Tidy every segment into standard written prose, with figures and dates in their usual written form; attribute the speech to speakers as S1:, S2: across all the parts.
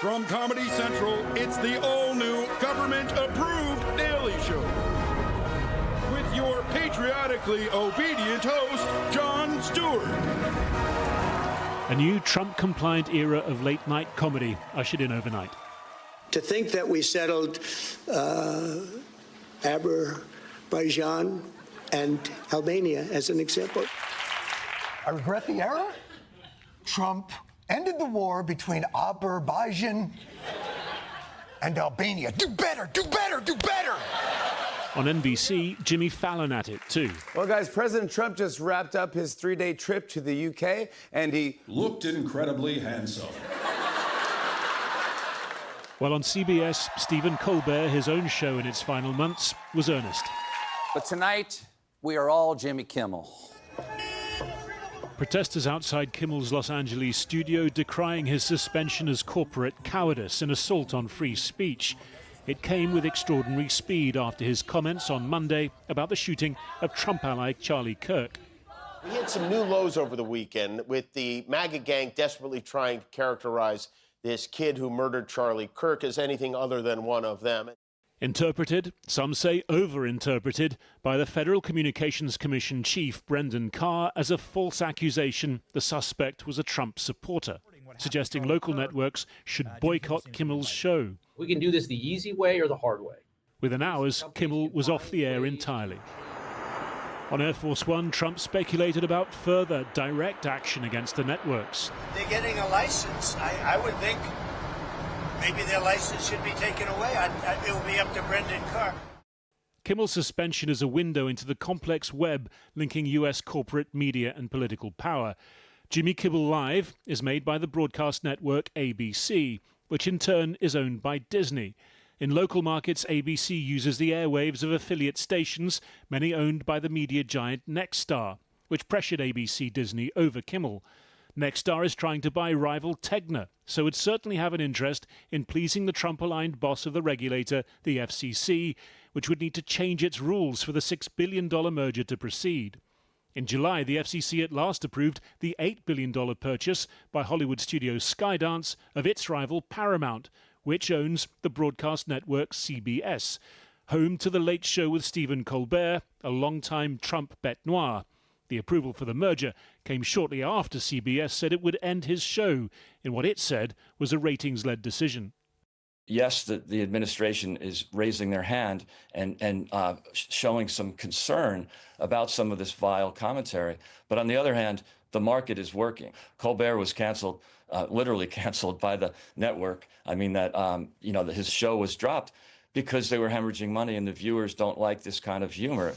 S1: From Comedy Central, it's the all-new government-approved Daily Show. With your patriotically obedient host, Jon Stewart.
S2: A new Trump-compliant era of late-night comedy ushered in overnight.
S3: To think that we settled Azerbaijan and Albania as an example.
S4: I regret the error. Trump ended the war between Azerbaijan and Albania. Do better, do better, do better!
S2: On NBC, Jimmy Fallon at it, too.
S5: Well, guys, President Trump just wrapped up his 3-day trip to the UK, and he
S1: looked incredibly handsome.
S2: While on CBS, Stephen Colbert, his own show in its final months, was earnest.
S6: But tonight, we are all Jimmy Kimmel.
S2: Protesters outside Kimmel's Los Angeles studio decrying his suspension as corporate cowardice and assault on free speech. It came with extraordinary speed after his comments on Monday about the shooting of Trump ally Charlie Kirk.
S7: We had some new lows over the weekend with the MAGA gang desperately trying to characterize this kid who murdered Charlie Kirk as anything other than one of them.
S2: Interpreted, some say overinterpreted, by the Federal Communications Commission chief Brendan Carr as a false accusation the suspect was a Trump supporter, suggesting local networks should boycott Kimmel's show.
S8: We can do this the easy way or the hard way.
S2: Within hours, Kimmel was off the air entirely. On Air Force One, Trump speculated about further direct action against the networks.
S9: They're getting a license. I would think maybe their license should be taken away. It will be up to Brendan Carr.
S2: Kimmel's suspension is a window into the complex web linking U.S. corporate media and political power. Jimmy Kimmel Live is made by the broadcast network ABC, which in turn is owned by Disney. In local markets, ABC uses the airwaves of affiliate stations, many owned by the media giant Nexstar, which pressured ABC Disney over Kimmel. Nexstar is trying to buy rival Tegna, so would certainly have an interest in pleasing the Trump-aligned boss of the regulator, the FCC, which would need to change its rules for the $6 billion merger to proceed. In July, the FCC at last approved the $8 billion purchase by Hollywood studio Skydance of its rival Paramount, which owns the broadcast network CBS, home to The Late Show with Stephen Colbert, a longtime Trump bête noire. The approval for the merger came shortly after CBS said it would end his show in what it said was a ratings-led decision.
S10: Yes, the administration is raising their hand and showing some concern about some of this vile commentary. But on the other hand, the market is working. Colbert was canceled, literally canceled by the network. I mean that, that his show was dropped because they were hemorrhaging money and the viewers don't like this kind of humor.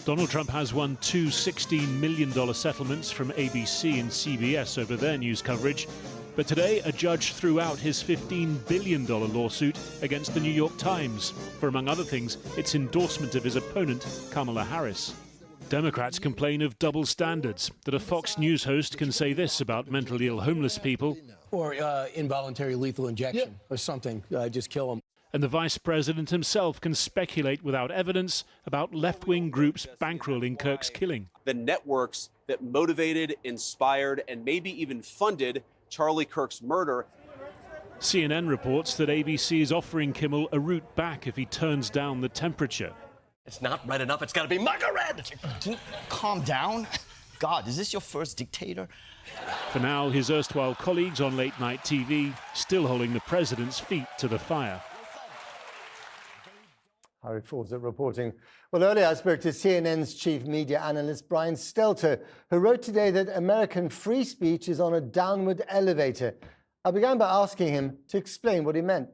S2: Donald Trump has won two $16 million settlements from ABC and CBS over their news coverage. But today, a judge threw out his $15 billion lawsuit against the New York Times for, among other things, its endorsement of his opponent, Kamala Harris. Democrats complain of double standards, that a Fox News host can say this about mentally ill homeless people.
S11: Or involuntary lethal injection or something, just kill them.
S2: And the vice president himself can speculate without evidence about left-wing groups bankrolling Kirk's killing.
S12: The networks that motivated, inspired, and maybe even funded Charlie Kirk's murder.
S2: CNN reports that ABC is offering Kimmel a route back if he turns down the temperature.
S13: It's not red enough, it's gotta be mega red!
S14: Calm down. God, is this your first dictator?
S2: For now, his erstwhile colleagues on late-night TV still holding the president's feet to the fire.
S15: Harry Fawcett reporting. Well, earlier I spoke to CNN's chief media analyst, Brian Stelter, who wrote today that American free speech is on a downward elevator. I began by asking him to explain what he meant.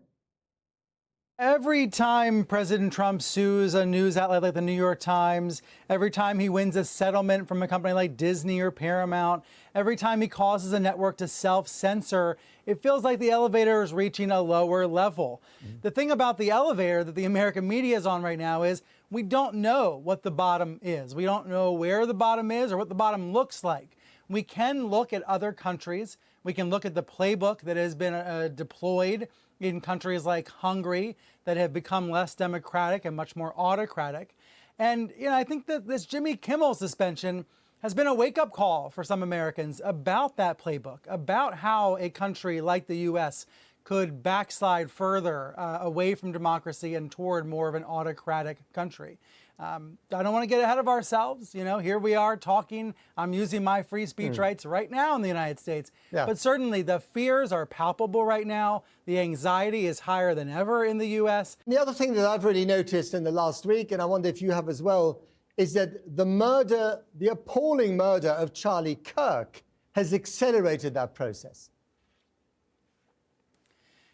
S16: Every time President Trump sues a news outlet like the New York Times, every time he wins a settlement from a company like Disney or Paramount, every time he causes a network to self-censor, it feels like the elevator is reaching a lower level. The thing about the elevator that the American media is on right now is we don't know what the bottom is. We don't know where the bottom is or what the bottom looks like. We can look at other countries. We can look at the playbook that has been deployed in countries like Hungary that have become less democratic and much more autocratic. And, I think that this Jimmy Kimmel suspension has been a wake-up call for some Americans about that playbook, about how a country like the U.S. could backslide further away from democracy and toward more of an autocratic country. I don't want to get ahead of ourselves. You know, here we are talking. I'm using my free speech rights right now in the United States.
S15: Yeah.
S16: But certainly the fears are palpable right now. The anxiety is higher than ever in the U.S.
S15: The other thing that I've really noticed in the last week, and I wonder if you have as well, is that the appalling murder of Charlie Kirk has accelerated that process.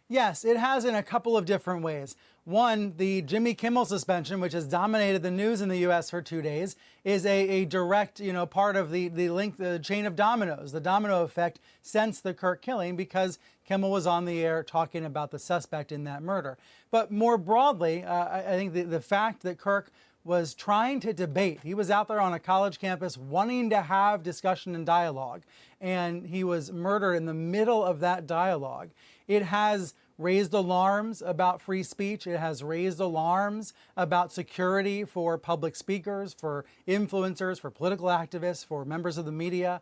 S16: Yes, it has in a couple of different ways. One, the Jimmy Kimmel suspension, which has dominated the news in the U.S. for 2 days, is a direct, part of the chain of dominoes, the domino effect since the Kirk killing, because Kimmel was on the air talking about the suspect in that murder. But more broadly, I think the fact that Kirk was trying to debate. He was out there on a college campus wanting to have discussion and dialogue, and he was murdered in the middle of that dialogue. It has raised alarms about free speech. It has raised alarms about security for public speakers, for influencers, for political activists, for members of the media.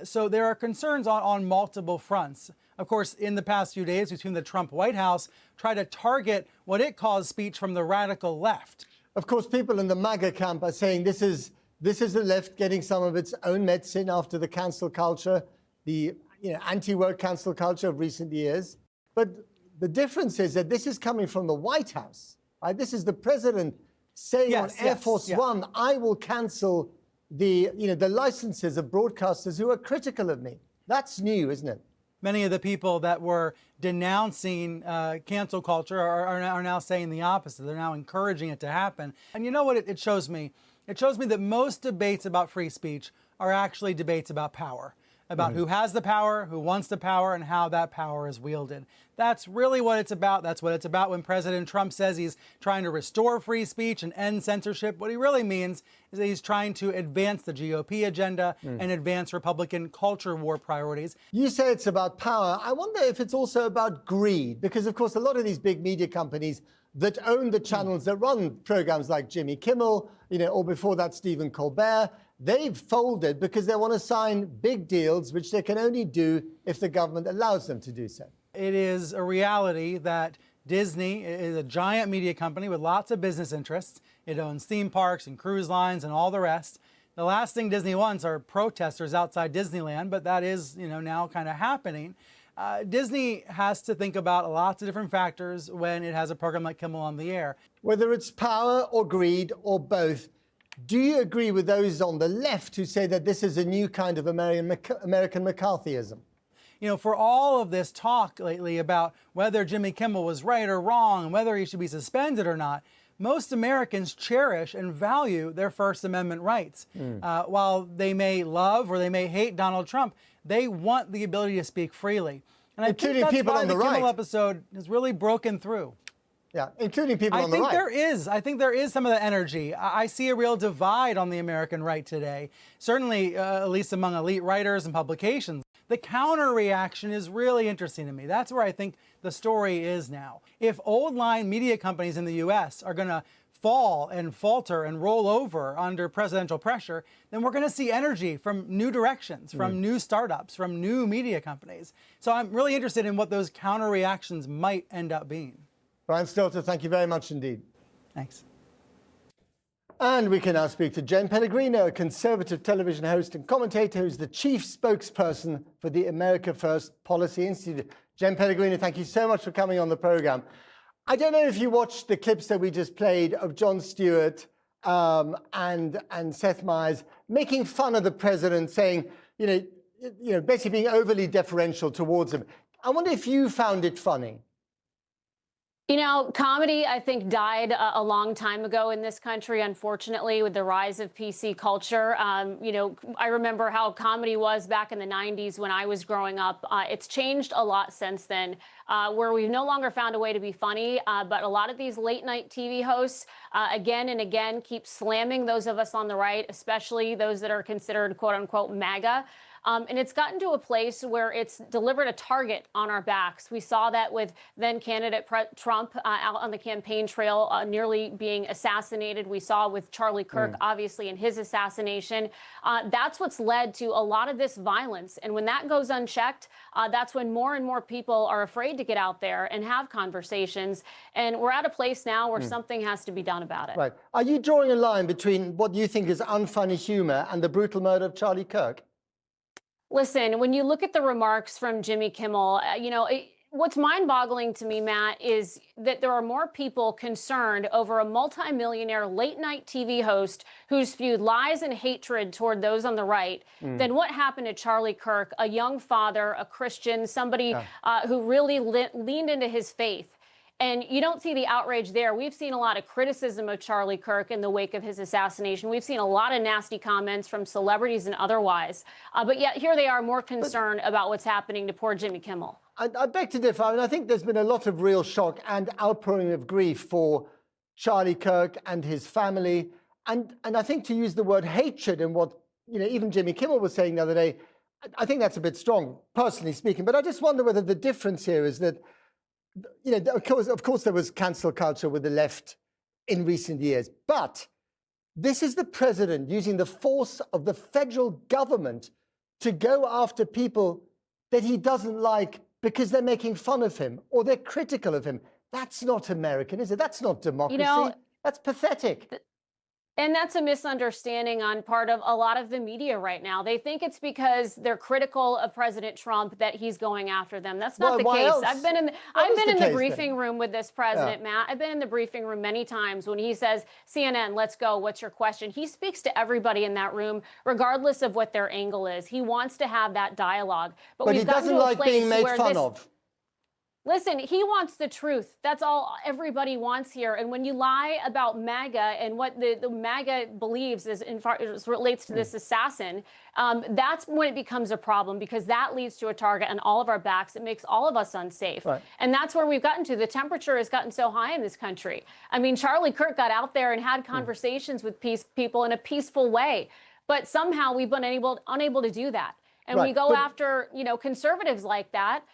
S16: So there are concerns on multiple fronts. Of course, in the past few days, we've seen the Trump White House try to target what it calls speech from the radical left.
S15: Of course, people in the MAGA camp are saying this is the left getting some of its own medicine after the cancel culture, the anti-woke cancel culture of recent years. But the difference is that this is coming from the White House. Right? This is the president saying on Air Force One, I will cancel the licenses of broadcasters who are critical of me. That's new, isn't it?
S16: Many of the people that were denouncing cancel culture are now saying the opposite. They're now encouraging it to happen. And you know what it shows me? It shows me that most debates about free speech are actually debates about power, about who has the power, who wants the power, and how that power is wielded. That's really what it's about. That's what it's about when President Trump says he's trying to restore free speech and end censorship. What he really means is that he's trying to advance the GOP agenda and advance Republican culture war priorities.
S15: You say it's about power. I wonder if it's also about greed, because, of course, a lot of these big media companies that own the channels that run programs like Jimmy Kimmel, or before that, Stephen Colbert, they've folded because they want to sign big deals, which they can only do if the government allows them to do so.
S16: It is a reality that Disney is a giant media company with lots of business interests. It owns theme parks and cruise lines and all the rest. The last thing Disney wants are protesters outside Disneyland, but that is, now kind of happening. Disney has to think about lots of different factors when it has a program like Kimmel on the air.
S15: Whether it's power or greed or both, do you agree with those on the left who say that this is a new kind of American McCarthyism?
S16: For all of this talk lately about whether Jimmy Kimmel was right or wrong, and whether he should be suspended or not, most Americans cherish and value their First Amendment rights. While they may love or they may hate Donald Trump, they want the ability to speak freely. And
S15: including
S16: I think that's
S15: people
S16: why
S15: on the
S16: Kimmel
S15: right.
S16: episode has really broken through.
S15: Yeah, including people on the right.
S16: I think there is some of the energy. I see a real divide on the American right today, certainly at least among elite writers and publications. The counter reaction is really interesting to me. That's where I think the story is now. If old line media companies in the U.S. are going to fall and falter and roll over under presidential pressure, then we're going to see energy from new directions, from new startups, from new media companies. So I'm really interested in what those counter reactions might end up being.
S15: Brian Stelter, thank you very much indeed.
S16: Thanks.
S15: And we can now speak to Jen Pellegrino, a conservative television host and commentator who's the chief spokesperson for the America First Policy Institute. Jen Pellegrino, thank you so much for coming on the program. I don't know if you watched the clips that we just played of Jon Stewart and Seth Meyers making fun of the president, saying, basically being overly deferential towards him. I wonder if you found it funny.
S17: Comedy, I think, died a long time ago in this country, unfortunately, with the rise of PC culture. I remember how comedy was back in the 90s when I was growing up. It's changed a lot since then, where we've no longer found a way to be funny. But a lot of these late night TV hosts, again and again, keep slamming those of us on the right, especially those that are considered, quote unquote, MAGA. And it's gotten to a place where it's delivered a target on our backs. We saw that with then candidate Trump out on the campaign trail nearly being assassinated. We saw with Charlie Kirk, obviously, in his assassination. That's what's led to a lot of this violence. And when that goes unchecked, that's when more and more people are afraid to get out there and have conversations. And we're at a place now where something has to be done about it.
S15: Right. Are you drawing a line between what you think is unfunny humor and the brutal murder of Charlie Kirk?
S17: Listen, when you look at the remarks from Jimmy Kimmel, what's mind-boggling to me, Matt, is that there are more people concerned over a multimillionaire late-night TV host who's spewed lies and hatred toward those on the right than what happened to Charlie Kirk, a young father, a Christian, somebody who really leaned into his faith. And you don't see the outrage there. We've seen a lot of criticism of Charlie Kirk in the wake of his assassination. We've seen a lot of nasty comments from celebrities and otherwise. But yet here they are more concerned about what's happening to poor Jimmy Kimmel.
S15: I beg to differ. I mean, I think there's been a lot of real shock and outpouring of grief for Charlie Kirk and his family. And I think to use the word hatred and what, even Jimmy Kimmel was saying the other day, I think that's a bit strong, personally speaking. But I just wonder whether the difference here is that, of course, there was cancel culture with the left in recent years. But this is the president using the force of the federal government to go after people that he doesn't like because they're making fun of him or they're critical of him. That's not American, is it? That's not democracy. That's pathetic.
S17: And that's a misunderstanding on part of a lot of the media right now. They think it's because they're critical of President Trump that he's going after them. That's not the case.
S15: Else?
S17: I've been in the briefing room with this president, Matt. I've been in the briefing room many times when he says, CNN, let's go. What's your question? He speaks to everybody in that room, regardless of what their angle is. He wants to have that dialogue.
S15: But he doesn't like being made fun of.
S17: Listen, he wants the truth. That's all everybody wants here. And when you lie about MAGA and what the MAGA believes as relates to this assassin, that's when it becomes a problem, because that leads to a target on all of our backs. It makes all of us unsafe. Right. And that's where we've gotten to. The temperature has gotten so high in this country. I mean, Charlie Kirk got out there and had conversations with people in a peaceful way. But somehow we've been unable to do that. And we go after, conservatives like that.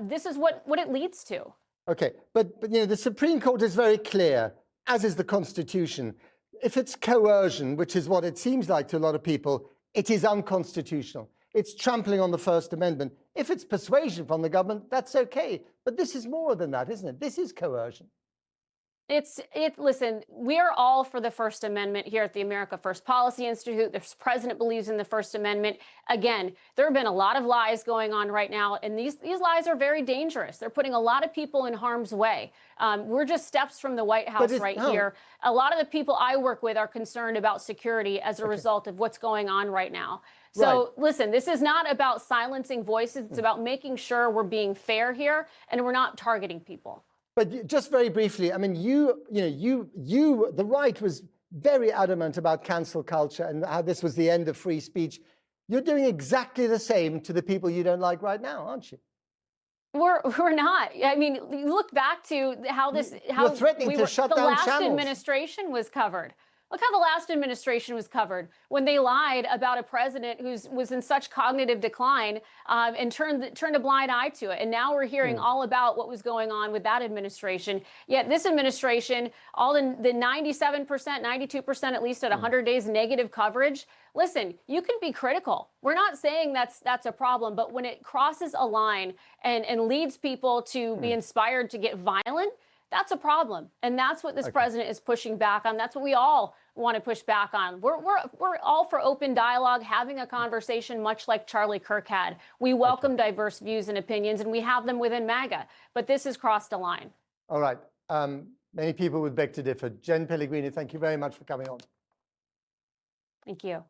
S17: This is what it leads to.
S15: Okay, but the Supreme Court is very clear, as is the Constitution. If it's coercion, which is what it seems like to a lot of people, it is unconstitutional. It's trampling on the First Amendment. If it's persuasion from the government, that's okay. But this is more than that, isn't it? This is coercion.
S17: Listen, we are all for the First Amendment here at the America First Policy Institute. The president believes in the First Amendment. Again, there have been a lot of lies going on right now, and these lies are very dangerous. They're putting a lot of people in harm's way. We're just steps from the White House here. A lot of the people I work with are concerned about security as a result of what's going on right now. So listen, this is not about silencing voices. It's about making sure we're being fair here and we're not targeting people.
S15: But just very briefly, I mean, the right was very adamant about cancel culture and how this was the end of free speech. You're doing exactly the same to the people you don't like right now, aren't you?
S17: We're not. I mean, look back to how
S15: you're threatening to shut down
S17: the last
S15: channels.
S17: Administration was covered. Look how the last administration was covered when they lied about a president who was in such cognitive decline and turned a blind eye to it. And now we're hearing all about what was going on with that administration. Yet this administration, all the 97%, 92%, at least at 100 days negative coverage. Listen, you can be critical. We're not saying that's a problem, but when it crosses a line and leads people to be inspired to get violent, that's a problem. And that's what this president is pushing back on. That's what we all want to push back on. We're all for open dialogue, having a conversation, much like Charlie Kirk had. We welcome diverse views and opinions, and we have them within MAGA. But this has crossed a line.
S15: All right. Many people would beg to differ. Jen Pellegrini, thank you very much for coming on.
S17: Thank you.